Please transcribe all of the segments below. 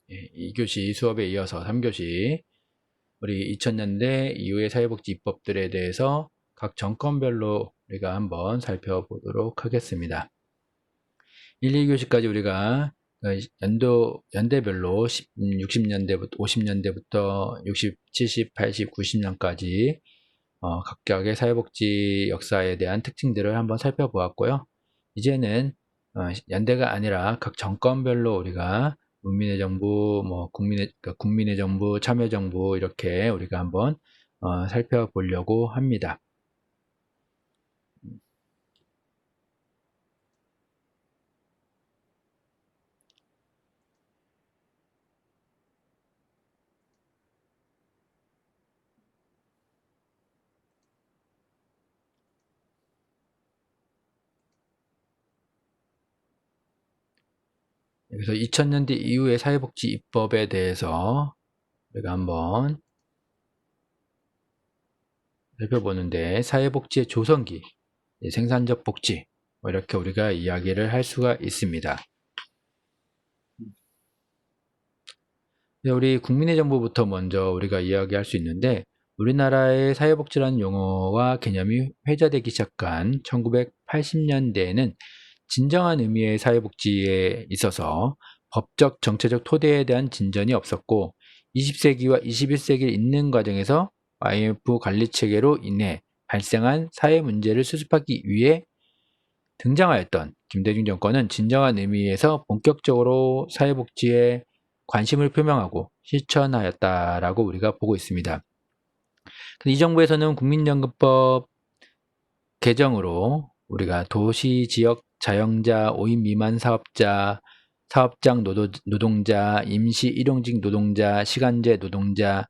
2교시 수업에 이어서 3교시 우리 2000년대 이후의 사회복지 입법들에 대해서 각 정권별로 우리가 한번 살펴보도록 하겠습니다. 1, 2교시까지 우리가 연대별로 60년대부터 50년대부터 60, 70, 80, 90년까지 각각의 사회복지 역사에 대한 특징들을 한번 살펴보았고요. 이제는 연대가 아니라 각 정권별로 우리가 국민의 정부, 국민의 정부, 참여정부 이렇게 우리가 한번 살펴보려고 합니다. 그래서 2000년대 이후의 사회복지 입법에 대해서 우리가 한번 살펴보는데, 사회복지의 조성기, 생산적 복지 이렇게 우리가 이야기를 할 수가 있습니다. 우리 국민의 정부부터 먼저 우리가 이야기할 수 있는데, 우리나라의 사회복지라는 용어와 개념이 회자되기 시작한 1980년대에는 진정한 의미의 사회복지에 있어서 법적, 정체적 토대에 대한 진전이 없었고, 20세기와 21세기를 잇는 과정에서 IMF 관리체계로 인해 발생한 사회 문제를 수습하기 위해 등장하였던 김대중 정권은 진정한 의미에서 본격적으로 사회복지에 관심을 표명하고 실천하였다라고 우리가 보고 있습니다. 이 정부에서는 국민연금법 개정으로 우리가 도시 지역 자영자, 5인 미만 사업자, 사업장 노동자, 임시 일용직 노동자, 시간제 노동자,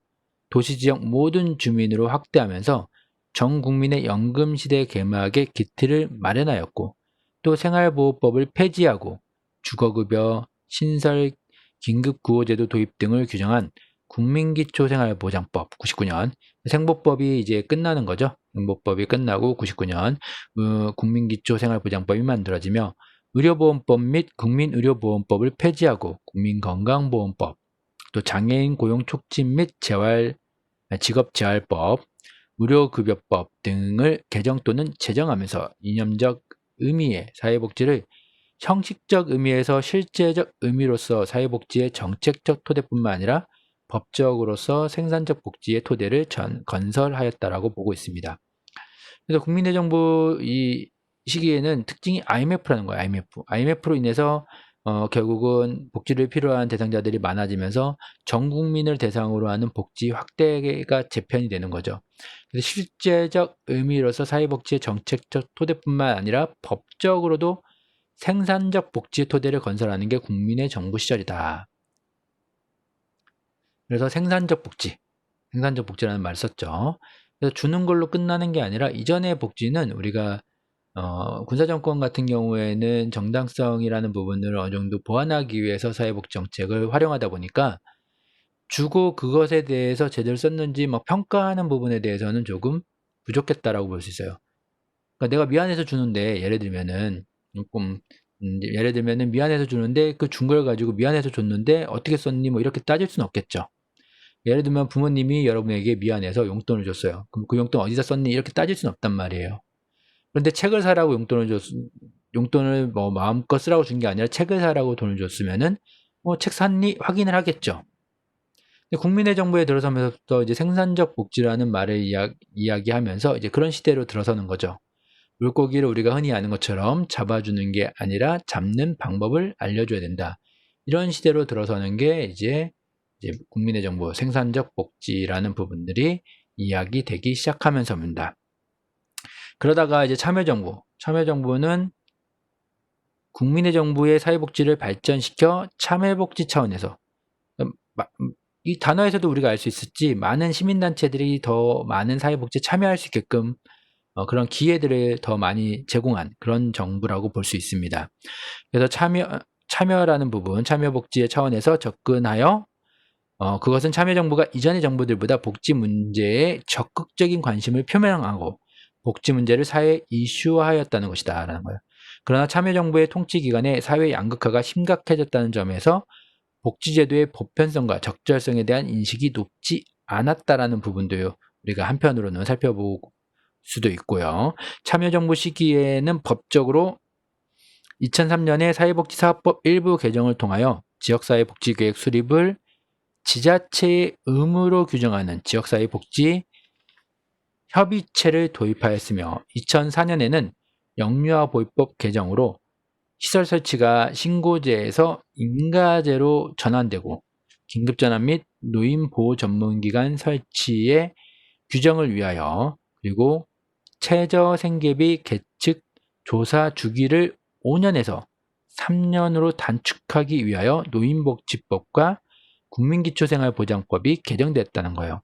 도시지역 모든 주민으로 확대하면서 전 국민의 연금시대 개막의 기틀을 마련하였고, 또 생활보호법을 폐지하고 주거급여, 신설, 긴급구호제도 도입 등을 규정한 국민기초생활보장법 99년, 생보법이 이제 끝나는 거죠. 생보법이 끝나고 99년 국민기초생활보장법이 만들어지며, 의료보험법 및 국민의료보험법을 폐지하고 국민건강보험법, 또 장애인 고용 촉진 및 직업재활법, 의료급여법 등을 개정 또는 제정하면서 이념적 의미의 사회복지를 형식적 의미에서 실제적 의미로서 사회복지의 정책적 토대뿐만 아니라 법적으로서 생산적 복지의 토대를 건설하였다라고 보고 있습니다. 그래서 국민의 정부 이 시기에는 특징이 IMF라는 거예요. IMF로 인해서 결국은 복지를 필요한 대상자들이 많아지면서 전 국민을 대상으로 하는 복지 확대가 재편이 되는 거죠. 그래서 실제적 의미로서 사회복지의 정책적 토대뿐만 아니라 법적으로도 생산적 복지의 토대를 건설하는 게 국민의 정부 시절이다. 그래서 생산적 복지라는 말을 썼죠. 그래서 주는 걸로 끝나는 게 아니라 이전의 복지는 우리가 군사정권 같은 경우에는 정당성이라는 부분을 어느 정도 보완하기 위해서 사회복지 정책을 활용하다 보니까 주고 그것에 대해서 제대로 썼는지 평가하는 부분에 대해서는 조금 부족했다라고 볼 수 있어요. 그러니까 내가 미안해서 주는데, 예를 들면은 미안해서 주는데 그 준 걸 가지고 미안해서 줬는데 어떻게 썼니 이렇게 따질 수는 없겠죠. 예를 들면 부모님이 여러분에게 미안해서 용돈을 줬어요. 그럼 그 용돈 어디다 썼니 이렇게 따질 수는 없단 말이에요. 그런데 책을 사라고 용돈을 마음껏 쓰라고 준 게 아니라 책을 사라고 돈을 줬으면은 책 샀니 확인을 하겠죠. 국민의 정부에 들어서면서 이제 생산적 복지라는 말을 이야기하면서 이제 그런 시대로 들어서는 거죠. 물고기를 우리가 흔히 아는 것처럼 잡아주는 게 아니라 잡는 방법을 알려줘야 된다. 이런 시대로 들어서는 게 이제 국민의 정부, 생산적 복지라는 부분들이 이야기되기 시작하면서입니다. 그러다가 이제 참여정부는 국민의 정부의 사회복지를 발전시켜 참여복지 차원에서, 이 단어에서도 우리가 알 수 있었지, 많은 시민단체들이 더 많은 사회복지에 참여할 수 있게끔 그런 기회들을 더 많이 제공한 그런 정부라고 볼 수 있습니다. 그래서 참여라는 부분, 참여복지의 차원에서 접근하여 그것은 참여정부가 이전의 정부들보다 복지 문제에 적극적인 관심을 표명하고 복지 문제를 사회에 이슈화하였다는 것이다 라는 거예요. 그러나 참여정부의 통치기간에 사회 양극화가 심각해졌다는 점에서 복지제도의 보편성과 적절성에 대한 인식이 높지 않았다라는 부분도 우리가 한편으로는 살펴볼 수도 있고요. 참여정부 시기에는 법적으로 2003년에 사회복지사업법 일부 개정을 통하여 지역사회복지계획 수립을 지자체의 의무로 규정하는 지역사회복지 협의체를 도입하였으며 2004년에는 영유아보호법 개정으로 시설 설치가 신고제에서 인가제로 전환되고 긴급전환 및 노인보호 전문기관 설치의 규정을 위하여 그리고 최저생계비 계측 조사 주기를 5년에서 3년으로 단축하기 위하여 노인복지법과 국민기초생활보장법이 개정됐다는 거예요.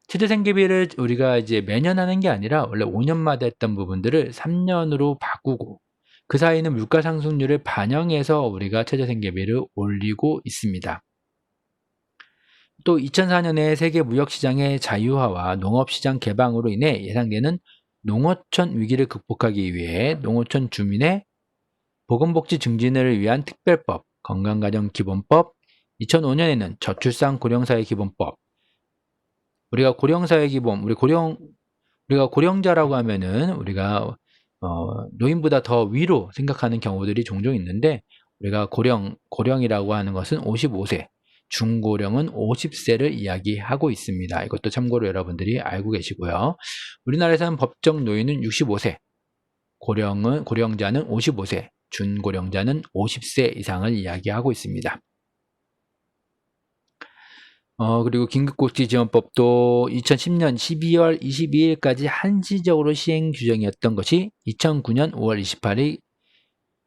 최저생계비를 우리가 이제 매년 하는 게 아니라 원래 5년마다 했던 부분들을 3년으로 바꾸고 그 사이는 물가상승률을 반영해서 우리가 최저생계비를 올리고 있습니다. 또 2004년에 세계 무역시장의 자유화와 농업시장 개방으로 인해 예상되는 농어촌 위기를 극복하기 위해 농어촌 주민의 보건복지 증진을 위한 특별법, 건강가정기본법, 2005년에는 저출산 고령사회 기본법. 우리가 고령사회 기본, 우리가 고령자라고 하면은 우리가 노인보다 더 위로 생각하는 경우들이 종종 있는데 우리가 고령이라고 하는 것은 55세, 중고령은 50세를 이야기하고 있습니다. 이것도 참고로 여러분들이 알고 계시고요. 우리나라에서는 법정 노인은 65세, 고령자는 55세, 준고령자는 50세 이상을 이야기하고 있습니다. 그리고 긴급복지지원법도 2010년 12월 22일까지 한시적으로 시행 규정이었던 것이 2009년 5월 28일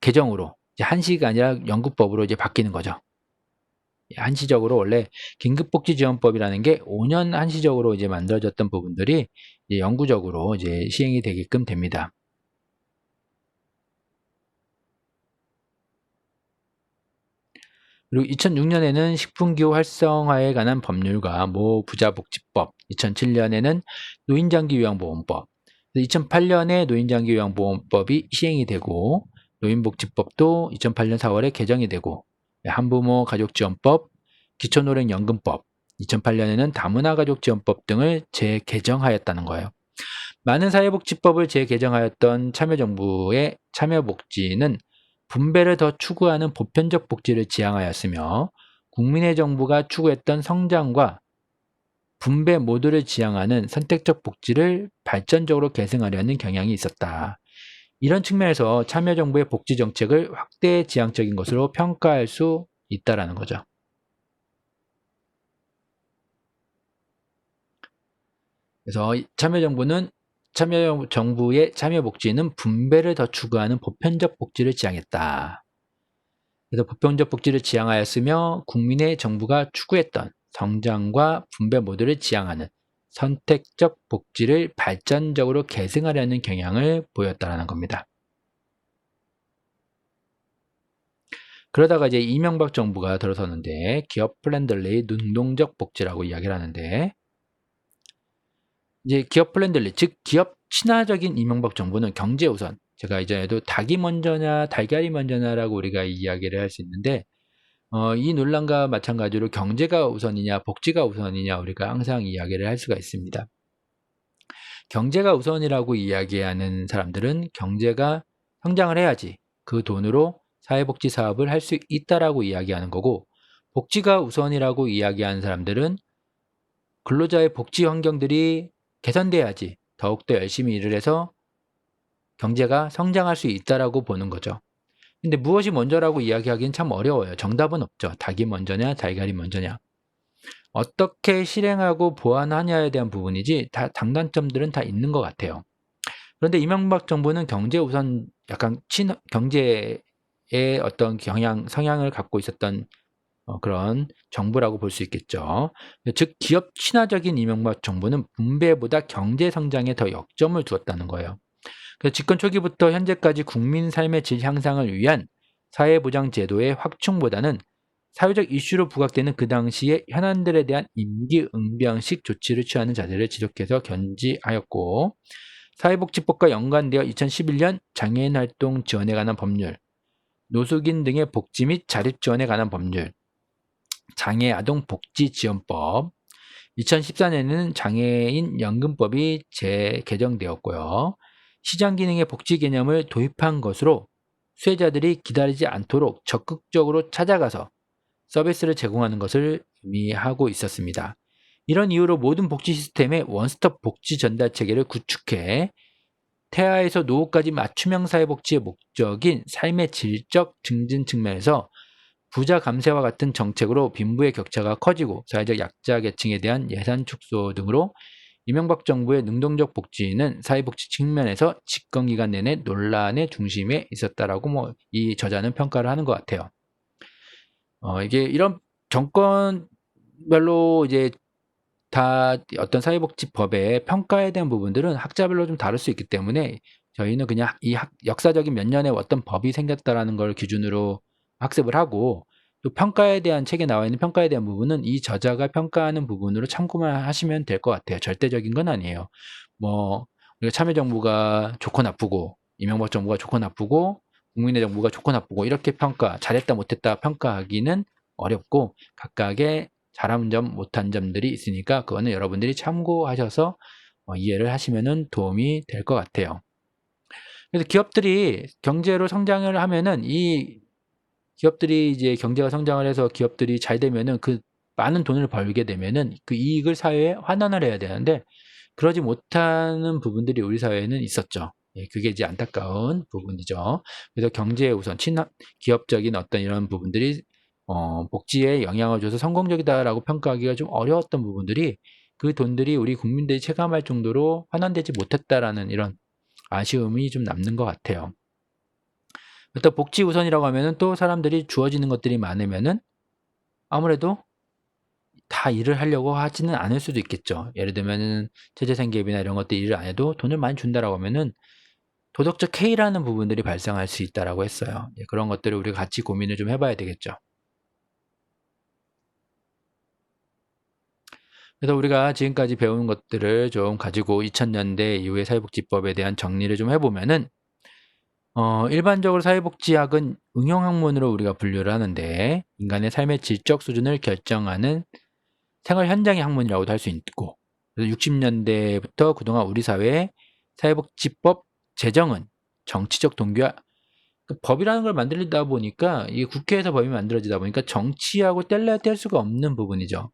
개정으로 이제 한시가 아니라 영구법으로 이제 바뀌는 거죠. 한시적으로 원래 긴급복지지원법이라는 게 5년 한시적으로 이제 만들어졌던 부분들이 이제 영구적으로 이제 시행이 되게끔 됩니다. 그리고 2006년에는 식품기후 활성화에 관한 법률과 모부자복지법, 2007년에는 노인장기요양보험법, 2008년에 노인장기요양보험법이 시행이 되고 노인복지법도 2008년 4월에 개정이 되고 한부모 가족지원법, 기초노령연금법, 2008년에는 다문화가족지원법 등을 재개정하였다는 거예요. 많은 사회복지법을 재개정하였던 참여정부의 참여복지는 분배를 더 추구하는 보편적 복지를 지향하였으며 국민의 정부가 추구했던 성장과 분배 모두를 지향하는 선택적 복지를 발전적으로 계승하려는 경향이 있었다. 이런 측면에서 참여정부의 복지정책을 확대 지향적인 것으로 평가할 수 있다는 거죠. 그래서 참여정부의 참여복지는 분배를 더 추구하는 보편적 복지를 지향했다. 그래서 보편적 복지를 지향하였으며 국민의 정부가 추구했던 성장과 분배 모두를 지향하는 선택적 복지를 발전적으로 계승하려는 경향을 보였다는 겁니다. 그러다가 이제 이명박 정부가 들어섰는데 기업 플랜들리 능동적 복지라고 이야기를 하는데 이제 기업 플랜들리 즉 기업 친화적인 이명박 정부는 경제 우선 제가 이전에도 닭이 먼저냐 달걀이 먼저냐라고 우리가 이야기를 할 수 있는데 이 논란과 마찬가지로 경제가 우선이냐 복지가 우선이냐 우리가 항상 이야기를 할 수가 있습니다. 경제가 우선이라고 이야기하는 사람들은 경제가 성장을 해야지 그 돈으로 사회복지 사업을 할 수 있다라고 이야기하는 거고 복지가 우선이라고 이야기하는 사람들은 근로자의 복지 환경들이 개선돼야지 더욱더 열심히 일을 해서 경제가 성장할 수 있다라고 보는 거죠. 근데 무엇이 먼저라고 이야기하기는 참 어려워요. 정답은 없죠. 닭이 먼저냐 달걀이 먼저냐. 어떻게 실행하고 보완하냐에 대한 부분이지 다 장단점들은 다 있는 것 같아요. 그런데 이명박 정부는 경제 우선 약간 경제의 어떤 성향을 갖고 있었던 그런 정부라고 볼 수 있겠죠. 즉 기업 친화적인 이명박 정부는 분배보다 경제 성장에 더 역점을 두었다는 거예요. 그래서 집권 초기부터 현재까지 국민 삶의 질 향상을 위한 사회보장 제도의 확충보다는 사회적 이슈로 부각되는 그 당시의 현안들에 대한 임기응변식 조치를 취하는 자세를 지속해서 견지하였고 사회복지법과 연관되어 2011년 장애인 활동 지원에 관한 법률, 노숙인 등의 복지 및 자립 지원에 관한 법률, 장애아동복지지원법, 2014년에는 장애인연금법이 개정되었고요. 시장기능의 복지 개념을 도입한 것으로 수혜자들이 기다리지 않도록 적극적으로 찾아가서 서비스를 제공하는 것을 의미하고 있었습니다. 이런 이유로 모든 복지 시스템의 원스톱 복지 전달 체계를 구축해 태아에서 노후까지 맞춤형 사회복지의 목적인 삶의 질적 증진 측면에서 부자 감세와 같은 정책으로 빈부의 격차가 커지고 사회적 약자 계층에 대한 예산 축소 등으로 이명박 정부의 능동적 복지는 사회복지 측면에서 집권기간 내내 논란의 중심에 있었다라고 이 저자는 평가를 하는 것 같아요. 이게 이런 정권별로 이제 다 어떤 사회복지법의 평가에 대한 부분들은 학자별로 좀 다를 수 있기 때문에 저희는 그냥 이 역사적인 몇 년에 어떤 법이 생겼다라는 걸 기준으로 학습을 하고, 또 평가에 대한 책에 나와 있는 평가에 대한 부분은 이 저자가 평가하는 부분으로 참고만 하시면 될 것 같아요. 절대적인 건 아니에요. 우리가 참여정부가 좋고 나쁘고, 이명박 정부가 좋고 나쁘고, 국민의 정부가 좋고 나쁘고 이렇게 잘했다 못했다 평가하기는 어렵고, 각각의 잘한 점, 못한 점들이 있으니까 그거는 여러분들이 참고하셔서 이해를 하시면 도움이 될 것 같아요. 그래서 기업들이 경제로 성장을 하면은, 이 기업들이 이제 경제가 성장을 해서 기업들이 잘 되면은 그 많은 돈을 벌게 되면은 그 이익을 사회에 환원을 해야 되는데, 그러지 못하는 부분들이 우리 사회에는 있었죠. 그게 이제 안타까운 부분이죠. 그래서 경제에 우선 기업적인 어떤 이런 부분들이 복지에 영향을 줘서 성공적이다라고 평가하기가 좀 어려웠던 부분들이, 그 돈들이 우리 국민들이 체감할 정도로 환원되지 못했다라는 이런 아쉬움이 좀 남는 것 같아요. 또 복지 우선이라고 하면은 또 사람들이 주어지는 것들이 많으면은 아무래도 다 일을 하려고 하지는 않을 수도 있겠죠. 예를 들면은 체재생계비나 이런 것들 일을 안 해도 돈을 많이 준다라고 하면은 도덕적 해이라는 부분들이 발생할 수 있다라고 했어요. 그런 것들을 우리가 같이 고민을 좀 해봐야 되겠죠. 그래서 우리가 지금까지 배운 것들을 좀 가지고 2000년대 이후의 사회복지법에 대한 정리를 좀 해보면은, 일반적으로 사회복지학은 응용학문으로 우리가 분류를 하는데, 인간의 삶의 질적 수준을 결정하는 생활 현장의 학문이라고도 할 수 있고, 그래서 60년대부터 그동안 우리 사회의 사회복지법 제정은 정치적 동기와, 법이라는 걸 만들다 보니까, 이 국회에서 법이 만들어지다 보니까 정치하고 뗄 수가 없는 부분이죠.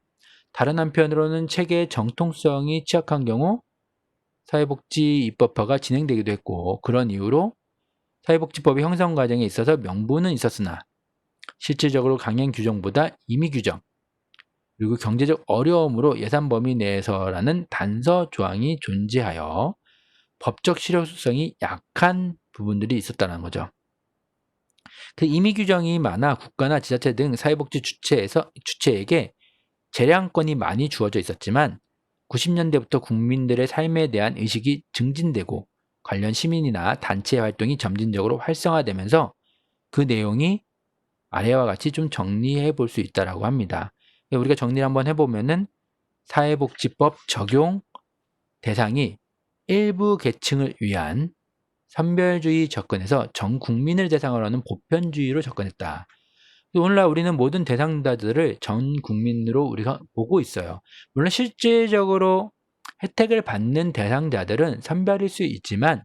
다른 한편으로는 체계의 정통성이 취약한 경우 사회복지 입법화가 진행되기도 했고, 그런 이유로 사회복지법의 형성 과정에 있어서 명분은 있었으나 실질적으로 강행 규정보다 임의 규정, 그리고 경제적 어려움으로 예산 범위 내에서라는 단서 조항이 존재하여 법적 실효성이 약한 부분들이 있었다는 거죠. 그 임의 규정이 많아 국가나 지자체 등 사회복지 주체에게 재량권이 많이 주어져 있었지만 90년대부터 국민들의 삶에 대한 의식이 증진되고 관련 시민이나 단체 활동이 점진적으로 활성화되면서 그 내용이 아래와 같이 좀 정리해 볼 수 있다라고 합니다. 우리가 정리를 한번 해보면은, 사회복지법 적용 대상이 일부 계층을 위한 선별주의 접근에서 전 국민을 대상으로 하는 보편주의로 접근했다. 오늘날 우리는 모든 대상자들을 전 국민으로 우리가 보고 있어요. 물론 실질적으로 혜택을 받는 대상자들은 선별일 수 있지만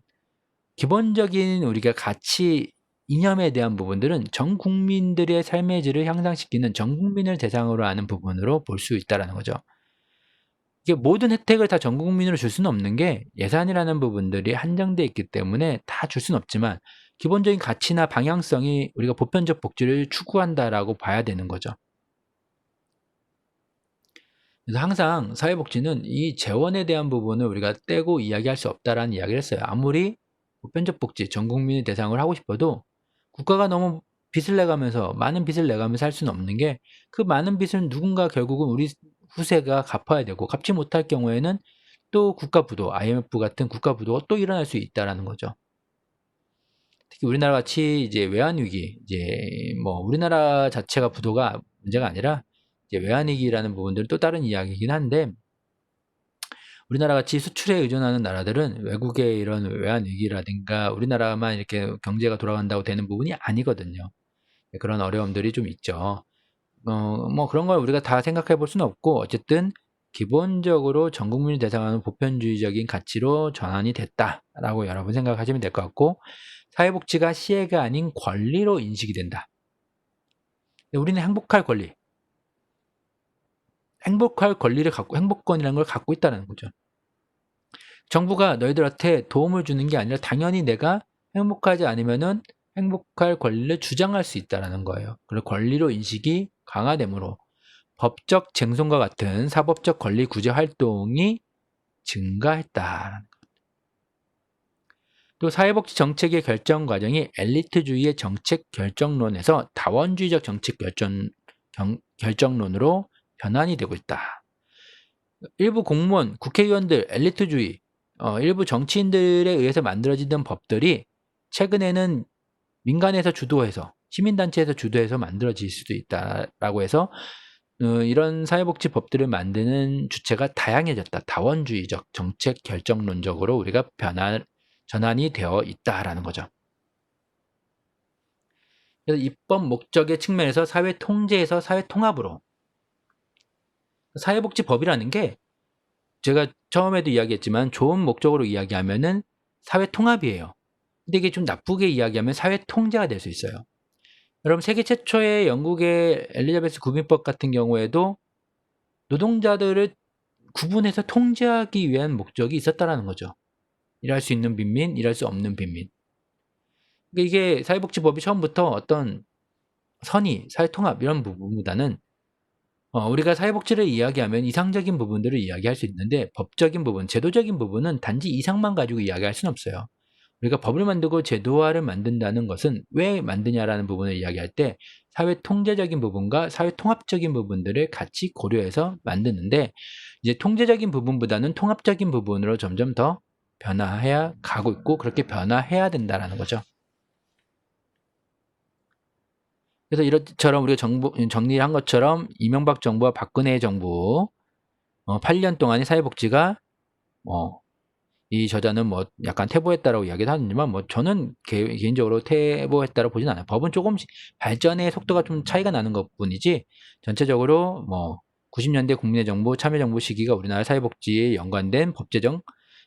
기본적인 우리가 가치 이념에 대한 부분들은 전 국민들의 삶의 질을 향상시키는 전 국민을 대상으로 하는 부분으로 볼 수 있다는 거죠. 이게 모든 혜택을 다 전 국민으로 줄 수는 없는 게, 예산이라는 부분들이 한정되어 있기 때문에 다 줄 수는 없지만 기본적인 가치나 방향성이 우리가 보편적 복지를 추구한다라고 봐야 되는 거죠. 그래서 항상 사회복지는 이 재원에 대한 부분을 우리가 떼고 이야기할 수 없다라는 이야기를 했어요. 아무리 보편적 복지, 전 국민을 대상으로 하고 싶어도 국가가 너무 빚을 내가면서, 많은 빚을 내가면서 할 수는 없는 게, 그 많은 빚은 누군가 결국은 우리 후세가 갚아야 되고, 갚지 못할 경우에는 또 국가부도, IMF 같은 국가부도가 또 일어날 수 있다라는 거죠. 특히 우리나라 같이 이제 외환위기, 이제 우리나라 자체가 부도가 문제가 아니라 이제 외환위기라는 부분들은 또 다른 이야기이긴 한데, 우리나라 같이 수출에 의존하는 나라들은 외국의 이런 외환위기라든가 우리나라만 이렇게 경제가 돌아간다고 되는 부분이 아니거든요. 그런 어려움들이 좀 있죠. 뭐 그런 걸 우리가 다 생각해 볼 수는 없고, 어쨌든 기본적으로 전 국민을 대상하는 보편주의적인 가치로 전환이 됐다라고 여러분 생각하시면 될 것 같고, 사회복지가 시혜가 아닌 권리로 인식이 된다. 우리는 행복할 권리를 갖고, 행복권이라는 걸 갖고 있다는 거죠. 정부가 너희들한테 도움을 주는 게 아니라 당연히 내가 행복하지 않으면은 행복할 권리를 주장할 수 있다는 거예요. 그리고 권리로 인식이 강화되므로 법적 쟁송과 같은 사법적 권리 구제 활동이 증가했다. 또 사회복지 정책의 결정 과정이 엘리트주의의 정책 결정론에서 다원주의적 정책 결정론으로 변환이 되고 있다. 일부 공무원, 국회의원들, 엘리트주의, 일부 정치인들에 의해서 만들어지던 법들이 최근에는 민간에서 주도해서, 시민단체에서 주도해서 만들어질 수도 있다라고 해서 이런 사회복지 법들을 만드는 주체가 다양해졌다. 다원주의적, 정책 결정론적으로 우리가 전환이 되어 있다라는 거죠. 그래서 입법 목적의 측면에서 사회 통제에서 사회 통합으로, 사회복지법이라는 게 제가 처음에도 이야기했지만 좋은 목적으로 이야기하면은 사회 통합이에요. 근데 이게 좀 나쁘게 이야기하면 사회 통제가 될 수 있어요. 여러분, 세계 최초의 영국의 엘리자베스 구민법 같은 경우에도 노동자들을 구분해서 통제하기 위한 목적이 있었다라는 거죠. 일할 수 있는 빈민, 일할 수 없는 빈민. 그러니까 이게 사회복지법이 처음부터 어떤 선의, 사회통합 이런 부분보다는 우리가 사회복지를 이야기하면 이상적인 부분들을 이야기할 수 있는데, 법적인 부분, 제도적인 부분은 단지 이상만 가지고 이야기할 수는 없어요. 우리가 법을 만들고 제도화를 만든다는 것은 왜 만드냐라는 부분을 이야기할 때 사회 통제적인 부분과 사회 통합적인 부분들을 같이 고려해서 만드는데, 이제 통제적인 부분보다는 통합적인 부분으로 점점 더 변화해야 가고 있고, 그렇게 변화해야 된다라는 거죠. 그래서 이것처럼 우리가 정리를 한 것처럼 이명박 정부와 박근혜 정부 8년 동안의 사회복지가 이 저자는 뭐 약간 퇴보했다라고 이야기를 하지만, 뭐 저는 개인적으로 퇴보했다라고 보진 않아요. 법은 조금씩 발전의 속도가 좀 차이가 나는 것 뿐이지, 전체적으로 뭐 90년대 국민의 정부, 참여정부 시기가 우리나라 사회복지에 연관된 법 제정,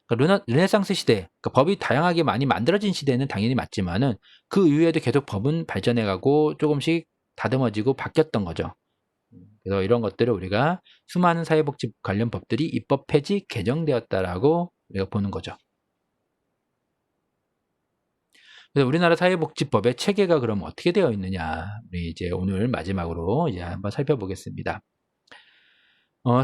그러니까 르네상스 시대, 그러니까 법이 다양하게 많이 만들어진 시대는 당연히 맞지만은 그 이후에도 계속 법은 발전해가고 조금씩 다듬어지고 바뀌었던 거죠. 그래서 이런 것들을 우리가 수많은 사회복지 관련 법들이 입법 폐지 개정되었다라고 우리가 보는 거죠. 그래서 우리나라 사회복지법의 체계가 그럼 어떻게 되어 있느냐, 우리 이제 오늘 마지막으로 이제 한번 살펴보겠습니다.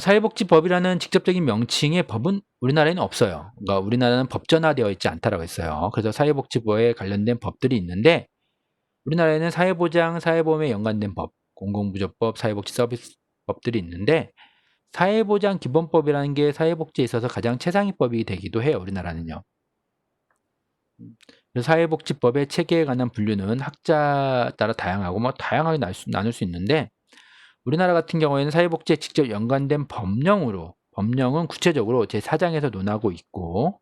사회복지법이라는 직접적인 명칭의 법은 우리나라에는 없어요. 그러니까 우리나라는 법전화되어 있지 않다라고 했어요. 그래서 사회복지법에 관련된 법들이 있는데, 우리나라에는 사회보장, 사회보험에 연관된 법, 공공부조법, 사회복지 서비스법들이 있는데, 사회보장 기본법이라는 게 사회복지에 있어서 가장 최상위법이 되기도 해요, 우리나라는요. 사회복지법의 체계에 관한 분류는 학자 따라 다양하고 뭐 다양하게 나눌 수 있는데, 우리나라 같은 경우에는 사회복지에 직접 연관된 법령은 구체적으로 제4장에서 논하고 있고,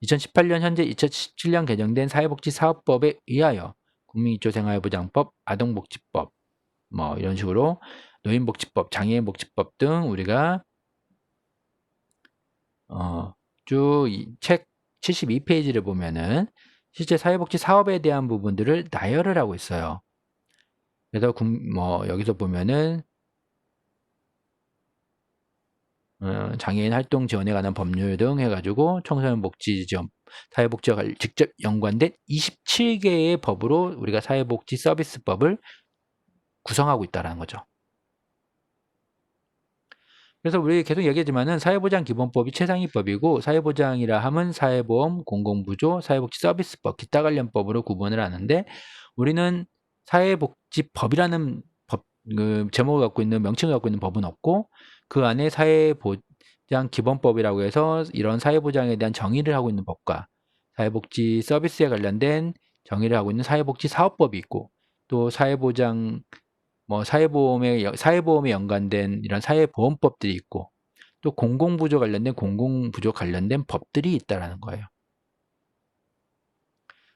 2018년 현재 2017년 개정된 사회복지사업법에 의하여 국민기초생활보장법, 아동복지법, 뭐 이런 식으로 노인복지법, 장애인복지법 등 우리가 쭉 책 72페이지를 보면은 실제 사회복지 사업에 대한 부분들을 나열을 하고 있어요. 그래서 여기서 보면은 장애인 활동 지원에 관한 법률 등 해가지고 청소년 복지 지원, 사회복지와 직접 연관된 27개의 법으로 우리가 사회복지 서비스법을 구성하고 있다는 거죠. 그래서 우리 계속 얘기하지만은 사회보장 기본법이 최상위법이고, 사회보장이라 하면 사회보험, 공공부조, 사회복지 서비스법, 기타 관련법으로 구분을 하는데, 우리는 사회복지법이라는 법, 제목을 갖고 있는, 명칭을 갖고 있는 법은 없고, 그 안에 사회보장 기본법이라고 해서 이런 사회보장에 대한 정의를 하고 있는 법과 사회복지 서비스에 관련된 정의를 하고 있는 사회복지 사업법이 있고, 또 사회보장 사회보험에 연관된 이런 사회보험법들이 있고, 또 공공부조 관련된 법들이 있다라는 거예요.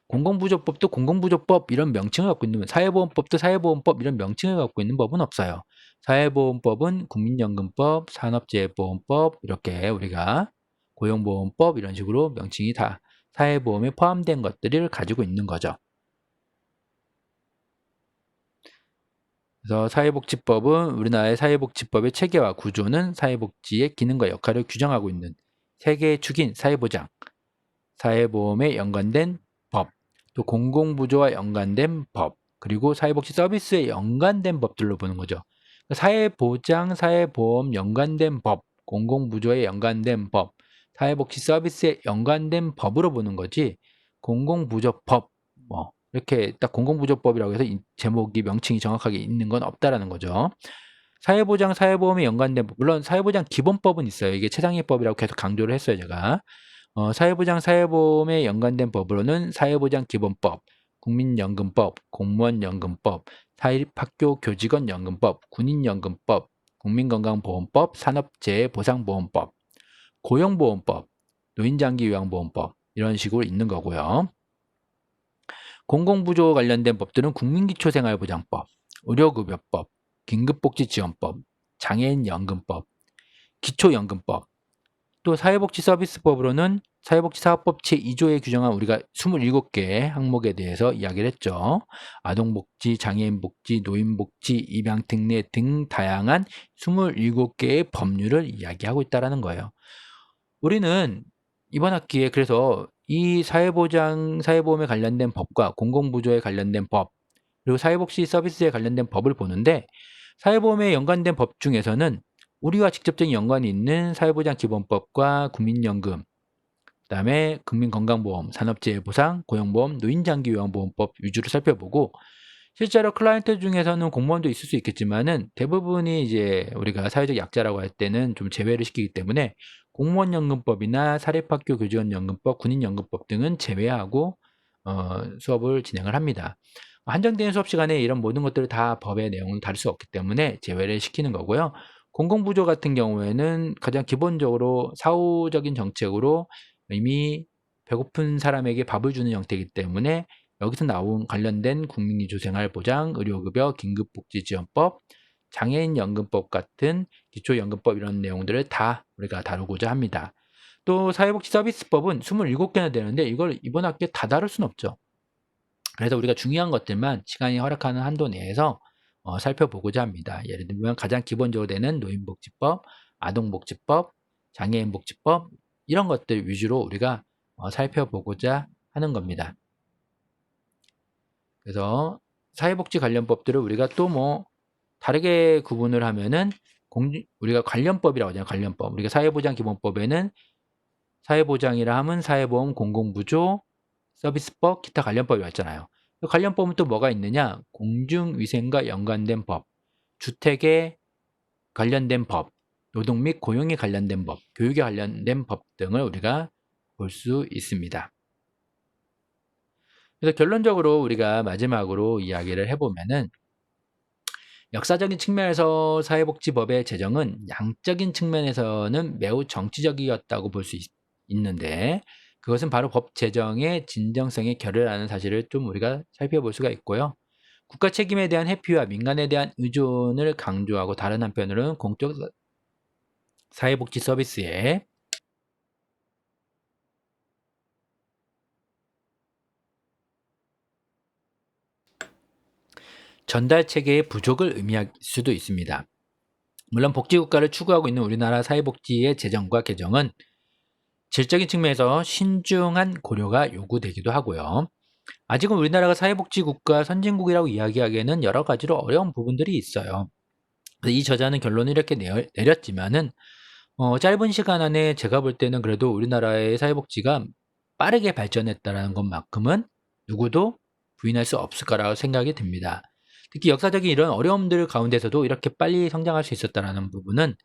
공공부조법도 공공부조법 이런 명칭을 갖고 있는, 사회보험법도 사회보험법 이런 명칭을 갖고 있는 법은 없어요. 사회보험법은 국민연금법, 산업재해보험법 이렇게 우리가 고용보험법 이런 식으로 명칭이 다 사회보험에 포함된 것들을 가지고 있는 거죠. 그래서 사회복지법은 우리나라의 사회복지법의 체계와 구조는 사회복지의 기능과 역할을 규정하고 있는 세계의 축인 사회보장, 사회보험에 연관된 법, 또 공공부조와 연관된 법, 그리고 사회복지 서비스에 연관된 법들로 보는 거죠. 사회보장, 사회보험 연관된 법, 공공부조에 연관된 법, 사회복지 서비스에 연관된 법으로 보는 거지 공공부조법 뭐 이렇게 딱 공공부조법이라고 해서 제목이 명칭이 정확하게 있는 건 없다라는 거죠. 사회보장, 사회보험에 연관된 법, 물론 사회보장 기본법은 있어요. 이게 최상위법이라고 계속 강조를 했어요, 제가. 사회보장, 사회보험에 연관된 법으로는 사회보장기본법, 국민연금법, 공무원연금법, 사립학교 교직원연금법, 군인연금법, 국민건강보험법, 산업재해보상보험법, 고용보험법, 노인장기요양보험법 이런 식으로 있는 거고요. 공공부조 관련된 법들은 국민기초생활보장법, 의료급여법, 긴급복지지원법, 장애인연금법, 기초연금법, 또 사회복지서비스법으로는 사회복지사업법 제2조에 규정한 우리가 27개의 항목에 대해서 이야기를 했죠. 아동복지, 장애인복지, 노인복지, 입양특례 등 다양한 27개의 법률을 이야기하고 있다는 거예요. 우리는 이번 학기에 그래서 이 사회보장, 사회보험에 관련된 법과 공공부조에 관련된 법, 그리고 사회복지 서비스에 관련된 법을 보는데 사회보험에 연관된 법 중에서는 우리와 직접적인 연관이 있는 사회보장기본법과 국민연금, 그다음에 국민건강보험, 산업재해보상, 고용보험, 노인장기요양보험법 위주로 살펴보고 실제로 클라이언트 중에서는 공무원도 있을 수 있겠지만은 대부분이 이제 우리가 사회적 약자라고 할 때는 좀 제외를 시키기 때문에 공무원연금법이나 사립학교 교직원연금법, 군인연금법 등은 제외하고 수업을 진행을 합니다. 한정된 수업 시간에 이런 모든 것들을 다 법의 내용은 다룰 수 없기 때문에 제외를 시키는 거고요. 공공부조 같은 경우에는 가장 기본적으로 사후적인 정책으로 이미 배고픈 사람에게 밥을 주는 형태이기 때문에 여기서 나온 관련된 국민기초생활보장, 의료급여, 긴급복지지원법, 장애인연금법 같은 기초연금법 이런 내용들을 다 우리가 다루고자 합니다. 또 사회복지서비스법은 27개나 되는데 이걸 이번 학기에 다 다룰 수는 없죠. 그래서 우리가 중요한 것들만 시간이 허락하는 한도 내에서 살펴보고자 합니다. 예를 들면 가장 기본적으로 되는 노인복지법, 아동복지법, 장애인복지법 이런 것들 위주로 우리가 살펴보고자 하는 겁니다. 그래서 사회복지 관련 법들을 우리가 또 뭐 다르게 구분을 하면은 우리가 관련법이라고 하잖아요. 관련법. 우리가 사회보장기본법에는 사회보장이라 하면 사회보험, 공공부조, 서비스법, 기타 관련법이 있잖아요. 관련법은 또 뭐가 있느냐? 공중위생과 연관된 법, 주택에 관련된 법, 노동 및 고용에 관련된 법, 교육에 관련된 법 등을 우리가 볼 수 있습니다. 그래서 결론적으로 우리가 마지막으로 이야기를 해보면은 역사적인 측면에서 사회복지법의 제정은 양적인 측면에서는 매우 정치적이었다고 볼 수 있는데 그것은 바로 법 제정의 진정성에 결여라는 사실을 좀 우리가 살펴볼 수가 있고요. 국가 책임에 대한 회피와 민간에 대한 의존을 강조하고 다른 한편으로는 공적 사회복지 서비스에 전달 체계의 부족을 의미할 수도 있습니다. 물론 복지국가를 추구하고 있는 우리나라 사회복지의 제정과 개정은 질적인 측면에서 신중한 고려가 요구되기도 하고요. 아직은 우리나라가 사회복지국가 선진국이라고 이야기하기에는 여러 가지로 어려운 부분들이 있어요. 이 저자는 결론을 이렇게 내렸지만은 짧은 시간 안에 제가 볼 때는 그래도 우리나라의 사회복지가 빠르게 발전했다는 것만큼은 누구도 부인할 수 없을 거라고 생각이 듭니다. 특히 역사적인 이런 어려움들 가운데서도 이렇게 빨리 성장할 수 있었다는 부분은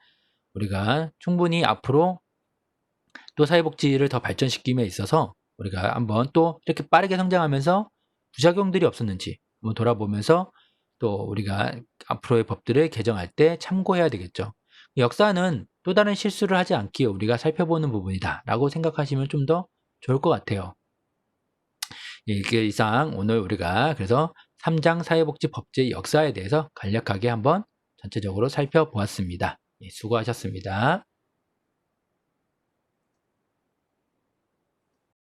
우리가 충분히 앞으로 또 사회복지를 더 발전시킴에 있어서 우리가 한번 또 이렇게 빠르게 성장하면서 부작용들이 없었는지 한번 돌아보면서 또 우리가 앞으로의 법들을 개정할 때 참고해야 되겠죠. 역사는 또 다른 실수를 하지 않기에 우리가 살펴보는 부분이다 라고 생각하시면 좀 더 좋을 것 같아요. 이게 이상 오늘 우리가 그래서 3장 사회복지법제의 역사에 대해서 간략하게 한번 전체적으로 살펴보았습니다. 예, 수고하셨습니다.